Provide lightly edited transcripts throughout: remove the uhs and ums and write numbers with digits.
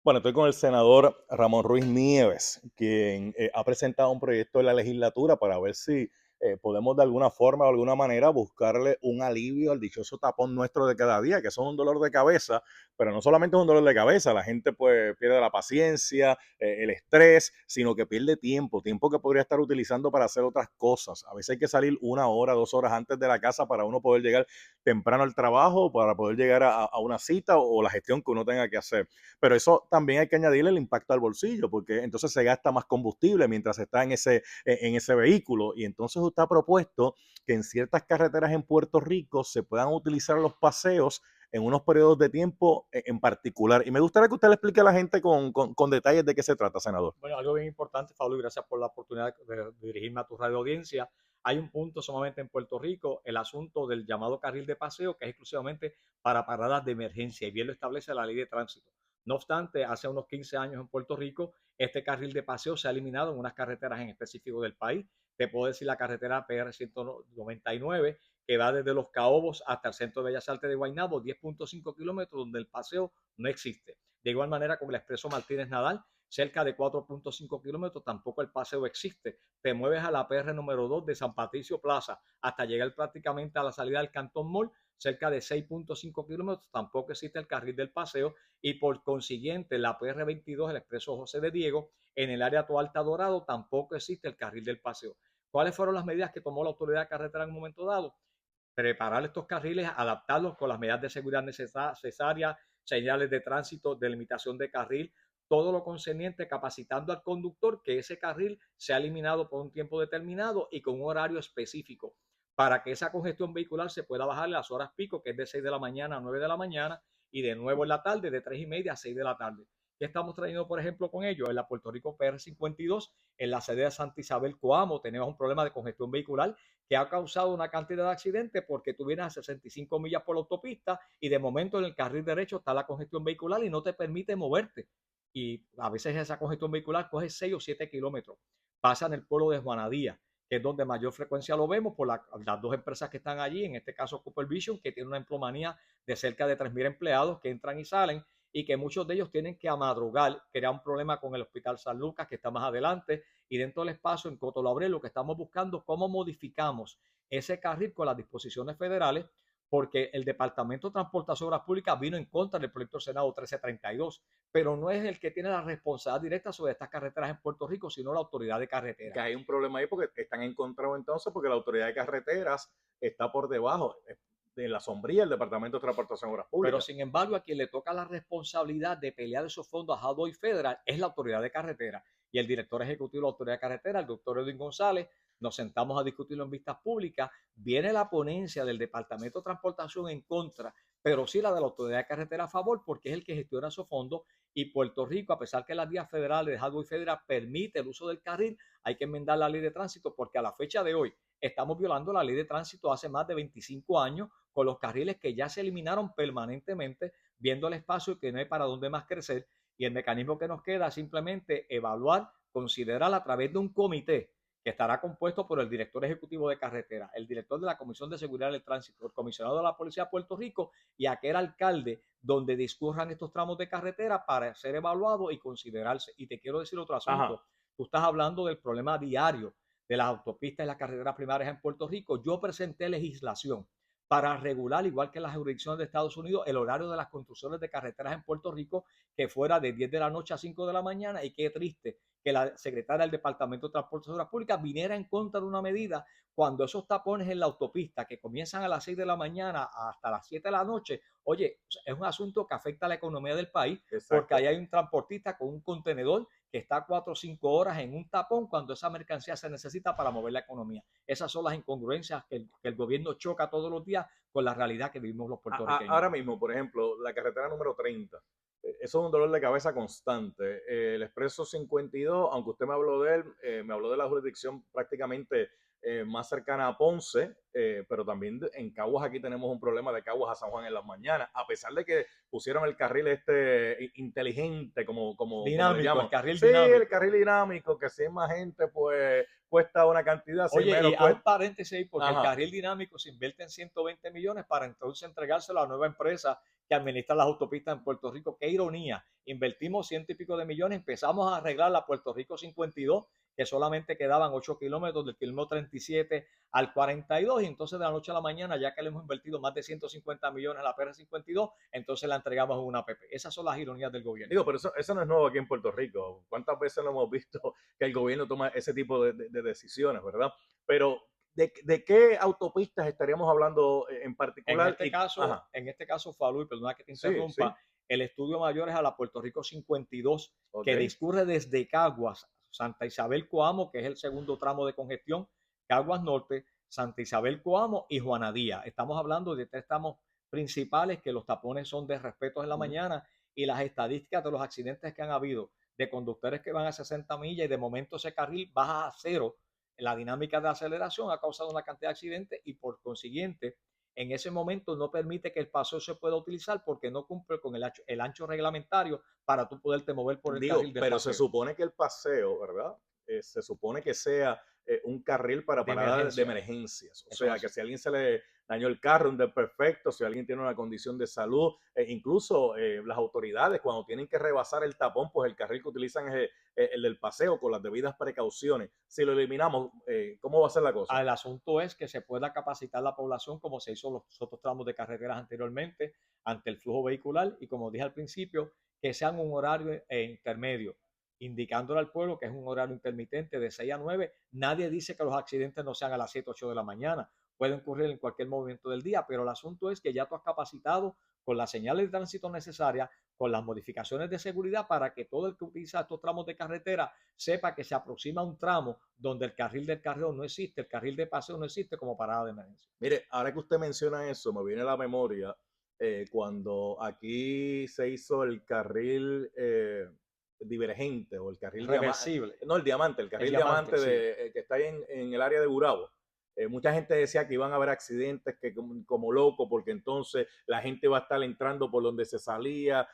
Bueno, estoy con el senador Ramón Ruiz Nieves, quien ha presentado un proyecto de la legislatura para ver si podemos de alguna forma o alguna manera buscarle un alivio al dichoso tapón nuestro de cada día, que son un dolor de cabeza, pero no solamente es un dolor de cabeza, la gente pues pierde la paciencia, el estrés, sino que pierde tiempo, tiempo que podría estar utilizando para hacer otras cosas. A veces hay que salir 1 hora, 2 horas antes de la casa para uno poder llegar temprano al trabajo, para poder llegar a una cita o la gestión que uno tenga que hacer. Pero eso también hay que añadirle el impacto al bolsillo, porque entonces se gasta más combustible mientras está en ese vehículo. Y entonces usted ha propuesto que en ciertas carreteras en Puerto Rico se puedan utilizar los paseos en unos periodos de tiempo en particular. Y me gustaría que usted le explique a la gente con detalles de qué se trata, senador. Bueno, algo bien importante, Pablo, y gracias por la oportunidad de dirigirme a tu radio audiencia. Hay un punto sumamente en Puerto Rico, el asunto del llamado carril de paseo, que es exclusivamente para paradas de emergencia, y bien lo establece la ley de tránsito. No obstante, hace unos 15 años en Puerto Rico, este carril de paseo se ha eliminado en unas carreteras en específico del país. Te puedo decir la carretera PR 199, que va desde Los Caobos hasta el Centro de Bellas Artes de Guaynabo, 10.5 kilómetros, donde el paseo no existe. De igual manera con el Expreso Martínez Nadal, cerca de 4.5 kilómetros, tampoco el paseo existe. Te mueves a la PR número 2 de San Patricio Plaza hasta llegar prácticamente a la salida del Cantón Mall, cerca de 6.5 kilómetros, tampoco existe el carril del paseo y por consiguiente la PR 22, el Expreso José de Diego, en el área Alta Dorado, tampoco existe el carril del paseo. ¿Cuáles fueron las medidas que tomó la autoridad de carretera en un momento dado? Preparar estos carriles, adaptarlos con las medidas de seguridad necesarias, señales de tránsito, delimitación de carril, todo lo concerniente, capacitando al conductor que ese carril sea eliminado por un tiempo determinado y con un horario específico para que esa congestión vehicular se pueda bajar en las horas pico, que es de 6 de la mañana a 9 de la mañana y de nuevo en la tarde de 3 y media a 6 de la tarde. ¿Qué estamos trayendo, por ejemplo, con ello? En la Puerto Rico PR 52, en la sede de Santa Isabel, Coamo, tenemos un problema de congestión vehicular que ha causado una cantidad de accidentes porque tú vienes a 65 millas por la autopista y de momento en el carril derecho está la congestión vehicular y no te permite moverte. Y a veces esa congestión vehicular coge 6 o 7 kilómetros. Pasa en el pueblo de Juanadía, que es donde mayor frecuencia lo vemos por las dos empresas que están allí, en este caso Cooper Vision, que tiene una empleomanía de cerca de 3,000 empleados que entran y salen y que muchos de ellos tienen que amadrugar, crea un problema con el Hospital San Lucas, que está más adelante, y dentro del espacio en Coto Laurel lo que estamos buscando cómo modificamos ese carril con las disposiciones federales, porque el Departamento de Transportación y Obras Públicas vino en contra del proyecto del Senado 1332, pero no es el que tiene la responsabilidad directa sobre estas carreteras en Puerto Rico, sino la autoridad de Que carretera. hay un problema ahí porque están encontrados entonces porque la autoridad de carreteras está por debajo de la sombría del Departamento de Transportación y Obras Pero Públicas. sin embargo, a quien le toca la responsabilidad de pelear esos fondos a Jado y Federal es la autoridad de carretera. Y el director ejecutivo de la autoridad de carretera, el doctor Edwin González, nos sentamos a discutirlo en vistas públicas. Viene la ponencia del Departamento de Transportación en contra, pero sí la de la autoridad de carretera a favor, porque es el que gestiona esos fondos. Y Puerto Rico, a pesar que las vías federales de Jado y Federal permite el uso del carril, hay que enmendar la ley de tránsito porque a la fecha de hoy estamos violando la ley de tránsito hace más de 25 años con los carriles que ya se eliminaron permanentemente, viendo el espacio que no hay para dónde más crecer y el mecanismo que nos queda es simplemente evaluar, considerar a través de un comité que estará compuesto por el director ejecutivo de carretera, el director de la Comisión de Seguridad del Tránsito, el comisionado de la Policía de Puerto Rico y aquel alcalde donde discurran estos tramos de carretera para ser evaluados y considerarse. Y te quiero decir otro Ajá. asunto. Tú estás hablando del problema diario de las autopistas y las carreteras primarias en Puerto Rico. Yo presenté legislación para regular, igual que en las jurisdicciones de Estados Unidos, el horario de las construcciones de carreteras en Puerto Rico, que fuera de 10 de la noche a 5 de la mañana. Y qué triste que la secretaria del Departamento de Transporte y Obras Públicas viniera en contra de una medida cuando esos tapones en la autopista que comienzan a las 6 de la mañana hasta las 7 de la noche, oye, es un asunto que afecta a la economía del país porque ahí Exacto. hay un transportista con un contenedor que está 4 o 5 horas en un tapón cuando esa mercancía se necesita para mover la economía. Esas son las incongruencias que el gobierno choca todos los días con la realidad que vivimos los puertorriqueños. Ahora mismo, por ejemplo, la carretera número 30, eso es un dolor de cabeza constante. El Expreso 52, aunque usted me habló de él, me habló de la jurisdicción prácticamente más cercana a Ponce, pero también en Caguas aquí tenemos un problema de Caguas a San Juan en las mañanas, a pesar de que pusieron el carril inteligente, como le Dinámico, el llaman. carril Sí, el dinámico. carril dinámico, que si hay más gente, pues cuesta una cantidad, si Oye, menos y haz un cuesta. paréntesis ahí, porque el Ajá. carril dinámico se invierte en 120 millones para entonces entregárselo a la nueva empresa que administra las autopistas en Puerto Rico. Qué ironía. Invertimos ciento y pico de millones, empezamos a arreglar la Puerto Rico 52, que solamente quedaban 8 kilómetros del kilómetro 37 al 42, y entonces de la noche a la mañana, ya que le hemos invertido más de 150 millones a la PR 52, entonces la entregamos en una APP. Esas son las ironías del gobierno. Digo, pero eso no es nuevo aquí en Puerto Rico. ¿Cuántas veces lo hemos visto que el gobierno toma ese tipo de decisiones, verdad? Pero, ¿de qué autopistas estaríamos hablando en particular? Ajá, En este caso, Falú, y perdona que te sí, sí, interrumpa, el estudio mayor es a la Puerto Rico 52, ok. que discurre desde Caguas, Santa Isabel Coamo, que es el segundo tramo de congestión, Caguas Norte, Santa Isabel Coamo y Juanadía. Estamos hablando de tres tramos principales, que los tapones son de respeto en la Ujú. mañana, y las estadísticas de los accidentes que han habido de conductores que van a 60 millas y de momento ese carril baja a cero, la dinámica de aceleración ha causado una cantidad de accidentes, y por consiguiente en ese momento no permite que el paseo se pueda utilizar porque no cumple con el ancho reglamentario para tú poderte mover por el carril Digo, del pero se paseo. supone que el paseo, ¿verdad? Se supone que sea un carril para De paradas de emergencia. emergencias. O Eso es sea, que así. si a alguien se le dañó el carro, un desperfecto, si alguien tiene una condición de salud, incluso las autoridades cuando tienen que rebasar el tapón, pues el carril que utilizan es el del paseo con las debidas precauciones. Si lo eliminamos, ¿cómo va a ser la cosa? El asunto es que se pueda capacitar la población como se hizo los otros tramos de carreteras anteriormente ante el flujo vehicular, y como dije al principio, que sean un horario intermedio, indicándole al pueblo que es un horario intermitente de 6 a 9. Nadie dice que los accidentes no sean a las 7 o 8 de la mañana, pueden ocurrir en cualquier momento del día, pero el asunto es que ya tú has capacitado con las señales de tránsito necesarias, con las modificaciones de seguridad, para que todo el que utiliza estos tramos de carretera sepa que se aproxima un tramo donde el carril del carril no existe, el carril de paseo no existe como parada de emergencia. Mire, ahora que usted menciona eso, me viene a la memoria cuando aquí se hizo el carril divergente o el carril diamante, Reversible. no el El carril diamante, diamante sí. que está ahí en el área de Gurabo. Mucha gente decía que iban a haber accidentes que como loco, porque entonces la gente va a estar entrando por donde se salía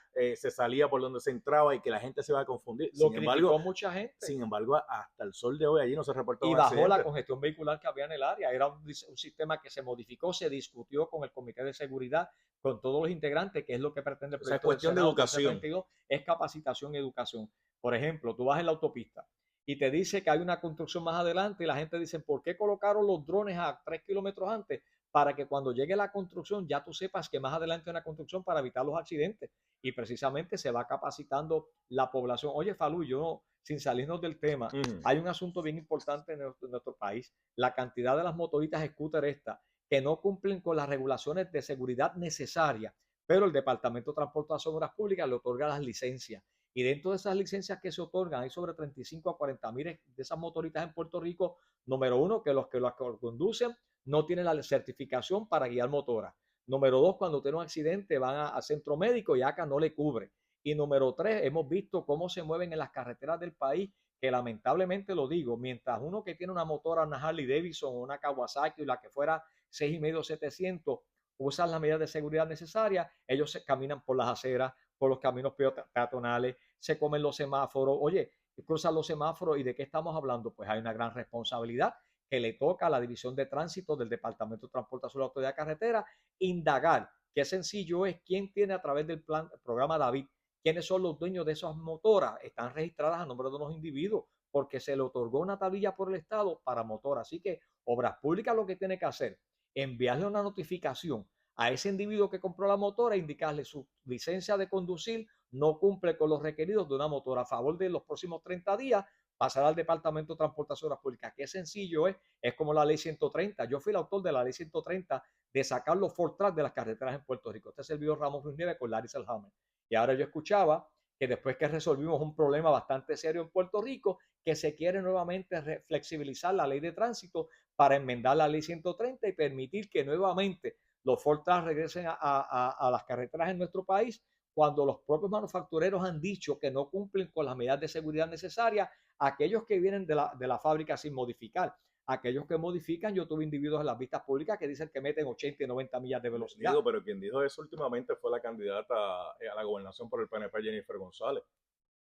por donde se entraba y que la gente se va a confundir. Lo criticó mucha gente Sin embargo, hasta el sol de hoy allí no se reportó y un bajó la accidente. congestión vehicular que había en el área. Era un sistema que se modificó, se discutió con el Comité de Seguridad, con todos los integrantes, que es lo que pretende el O sea, es proyecto del cuestión de Senado educación. 1332, es capacitación y educación. Por ejemplo, tú vas en la autopista y te dice que hay una construcción más adelante, y la gente dice, ¿por qué colocaron los drones a 3 kilómetros antes? Para que cuando llegue la construcción ya tú sepas que más adelante hay una construcción para evitar los accidentes. Y precisamente se va capacitando la población. Oye, Falú, yo, sin salirnos del tema, Ujú. hay un asunto bien importante en nuestro país: la cantidad de las motoritas scooter estas que no cumplen con las regulaciones de seguridad necesarias, pero el Departamento de Transportación y Obras Públicas le otorga las licencias. Y dentro de esas licencias que se otorgan, hay sobre 35 a 40 mil de esas motoritas en Puerto Rico. Número uno, que los que las conducen no tienen la certificación para guiar motora. Número dos, cuando tiene un accidente van a centro médico y acá no le cubre. Y número tres, hemos visto cómo se mueven en las carreteras del país, que lamentablemente lo digo, mientras uno que tiene una motora, una Harley Davidson o una Kawasaki, o la que fuera 6,5 700, usan las medidas de seguridad necesarias, ellos se caminan por las aceras, por los caminos peatonales, se comen los semáforos. Oye, cruzan los semáforos, ¿y de qué estamos hablando? Pues hay una gran responsabilidad que le toca a la División de Tránsito del Departamento de Transportación y Autoridad de Carretera indagar. Qué sencillo es: quién tiene a través del programa David, quiénes son los dueños de esas motoras. Están registradas a nombre de unos individuos porque se le otorgó una tablilla por el Estado para motor. Así que Obras Públicas lo que tiene que hacer es enviarle una notificación a ese individuo que compró la motora e indicarle su licencia de conducir no cumple con los requeridos de una motora. A favor de los próximos 30 días pasar al Departamento de Transportación Pública. Qué sencillo es como la ley 130. Yo fui el autor de la ley 130 de sacar los Ford Track de las carreteras en Puerto Rico. Este servidor Ramos Ruiz Nieves con Larry Selhammer. Y ahora yo escuchaba que después que resolvimos un problema bastante serio en Puerto Rico, que se quiere nuevamente flexibilizar la ley de tránsito para enmendar la ley 130 y permitir que nuevamente los Ford Track regresen a las carreteras en nuestro país, cuando los propios manufactureros han dicho que no cumplen con las medidas de seguridad necesarias, aquellos que vienen de la fábrica sin modificar. Aquellos que modifican, yo tuve individuos en las vistas públicas que dicen que meten 80 y 90 millas de velocidad. Digo, pero quien dijo eso últimamente fue la candidata a la gobernación por el PNP, Jennifer González,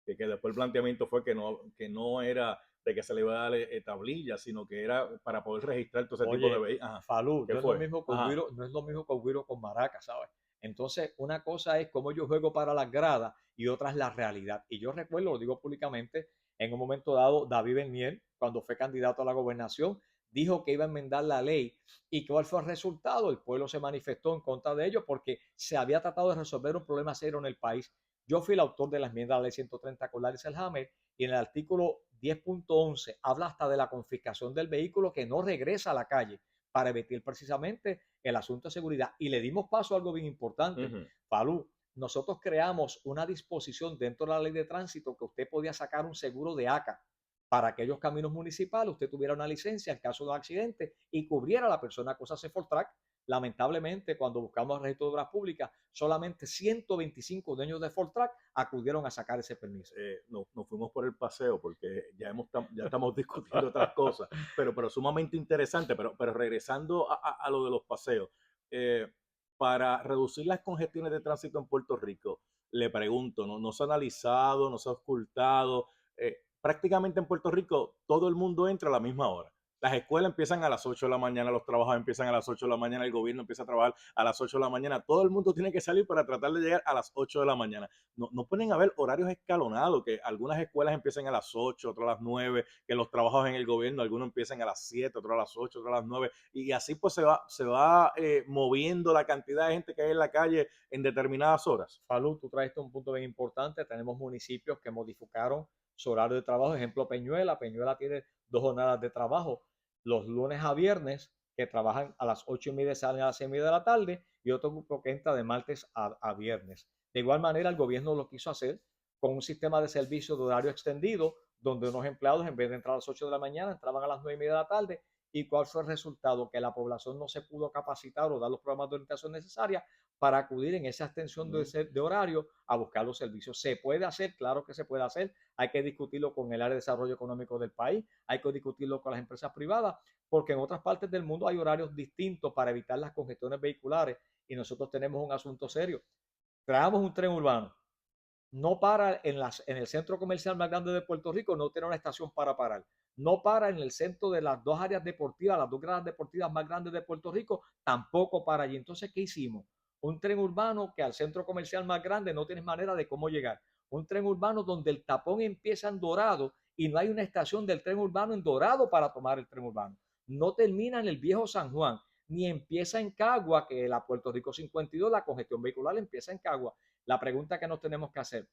que después el planteamiento fue que no era de que se le iba a dar tablilla, sino que era para poder registrar todo ese tipo de Oye, vehículos. Ajá, Falú, ¿qué no es lo fue? mismo con Ajá. Guiro, no es lo mismo con Guiro con Maraca, ¿sabes? Entonces, una cosa es cómo yo juego para las gradas y otra es la realidad. Y yo recuerdo, lo digo públicamente, en un momento dado, David Bernier, cuando fue candidato a la gobernación, dijo que iba a enmendar la ley. ¿Y cuál fue el resultado? El pueblo se manifestó en contra de ello porque se había tratado de resolver un problema serio en el país. Yo fui el autor de la enmienda a la ley 130 con Larry Selhammer y en el artículo 10.11 habla hasta de la confiscación del vehículo que no regresa a la calle para evitar precisamente el asunto de seguridad. Y le dimos paso a algo bien importante. Ujú. Falú, nosotros creamos una disposición dentro de la ley de tránsito que usted podía sacar un seguro de ACA para aquellos caminos municipales, usted tuviera una licencia en caso de accidente y cubriera a la persona cosa hace for track. Lamentablemente, cuando buscamos el registro de obras públicas, solamente 125 dueños de Fortrack acudieron a sacar ese permiso. Nos fuimos por el paseo porque ya estamos discutiendo otras cosas, pero sumamente interesante. Pero regresando a lo de los paseos, eh, para reducir las congestiones de tránsito en Puerto Rico, le pregunto, ¿no se ha analizado, no se ha ocultado? Prácticamente en Puerto Rico todo el mundo entra a la misma hora. Las escuelas empiezan a las 8 de la mañana, los trabajos empiezan a las 8 de la mañana, el gobierno empieza a trabajar a las 8 de la mañana, todo el mundo tiene que salir para tratar de llegar a las 8 de la mañana. No pueden haber horarios escalonados, que algunas escuelas empiecen a las 8, otras a las 9, que los trabajos en el gobierno, algunos empiezan a las 7, otros a las 8, otros a las 9, y así pues se va moviendo la cantidad de gente que hay en la calle en determinadas horas. Falú, tú traes un punto bien importante. Tenemos municipios que modificaron su horario de trabajo. Ejemplo, Peñuela. Peñuela tiene dos jornadas de trabajo. Los lunes a viernes, que trabajan a las 8:30, salen a las 6:30 de la tarde, y otro grupo que entra de martes a viernes. De igual manera, el gobierno lo quiso hacer con un sistema de servicio de horario extendido, donde unos empleados, en vez de entrar a las 8 de la mañana, entraban a las 9:30 de la tarde. ¿Y cuál fue el resultado? Que la población no se pudo capacitar o dar los programas de orientación necesarias para acudir en esa extensión de horario a buscar los servicios. ¿Se puede hacer? Claro que se puede hacer. Hay que discutirlo con el área de desarrollo económico del país, hay que discutirlo con las empresas privadas, porque en otras partes del mundo hay horarios distintos para evitar las congestiones vehiculares y nosotros tenemos un asunto serio. Creamos un tren urbano, no para en el centro comercial más grande de Puerto Rico, no tiene una estación para parar. No para en el centro de las dos áreas deportivas, las dos gradas deportivas más grandes de Puerto Rico, tampoco para allí. Entonces, ¿qué hicimos? Un tren urbano que al centro comercial más grande no tienes manera de cómo llegar. Un tren urbano donde el tapón empieza en Dorado y no hay una estación del tren urbano en Dorado para tomar el tren urbano. No termina en el viejo San Juan, ni empieza en Cagua, que la Puerto Rico 52, la congestión vehicular empieza en Cagua. La pregunta que nos tenemos que hacer: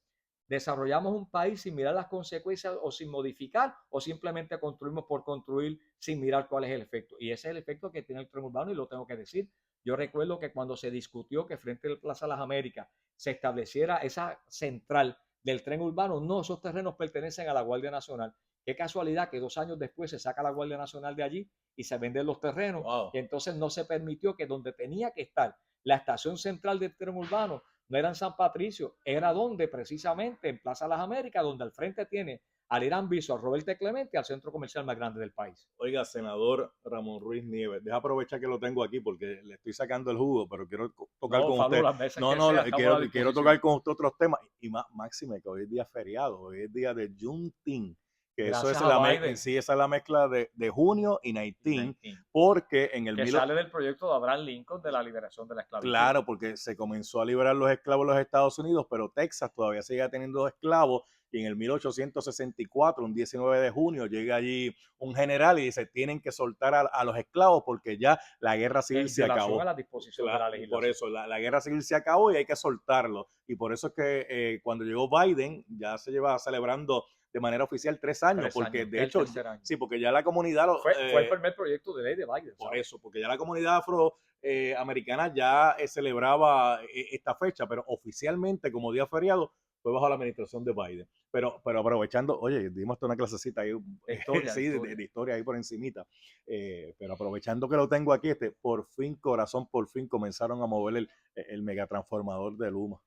¿desarrollamos un país sin mirar las consecuencias o sin modificar, o simplemente construimos por construir sin mirar cuál es el efecto? Y ese es el efecto que tiene el tren urbano y lo tengo que decir. Yo recuerdo que cuando se discutió que frente al Plaza Las Américas se estableciera esa central del tren urbano, no, esos terrenos pertenecen a la Guardia Nacional. Qué casualidad que 2 años después se saca la Guardia Nacional de allí y se venden los terrenos, Wow. y entonces no se permitió que donde tenía que estar la estación central del tren urbano no era en San Patricio, era donde precisamente en Plaza Las Américas, donde al frente tiene al Irán Viso, al Roberto Clemente, al centro comercial más grande del país. Oiga, senador Ramón Ruiz Nieves, deja aprovechar que lo tengo aquí porque le estoy sacando el jugo, pero quiero tocar No, con Falú, usted. las veces No, que no, sea, estamos a quiero, la quiero disposición. tocar con usted otros temas. Y más, máxime, que hoy es día feriado, hoy es día de Juneteenth, que eso es Gracias a en Biden, sí, esa es la mezcla de junio y 19, 19, porque en el que mil, sale del proyecto de Abraham Lincoln de la liberación de la esclavitud. claro, porque se comenzó a liberar los esclavos en los Estados Unidos, pero Texas todavía sigue teniendo esclavos. Y en el 1864, un 19 de junio, llega allí un general y dice, tienen que soltar a los esclavos porque ya la guerra civil En se violación a acabó. la disposición de la Y por legislación. eso la guerra civil se acabó y hay que soltarlo. Y por eso es que cuando llegó Biden, ya se lleva celebrando de manera oficial 3 años, 3 años, porque este de es el hecho, tercer año. sí, porque ya la comunidad, Fue el primer proyecto de ley de Biden, por ¿sabes? eso, porque ya la comunidad afroamericana ya celebraba esta fecha, pero oficialmente como día feriado fue bajo la administración de Biden. Pero aprovechando, oye, dimos hasta una clasecita ahí, De historia, de sí, historia. de historia ahí por encimita, pero aprovechando que lo tengo aquí, por fin, corazón, por fin comenzaron a mover el megatransformador de Luma.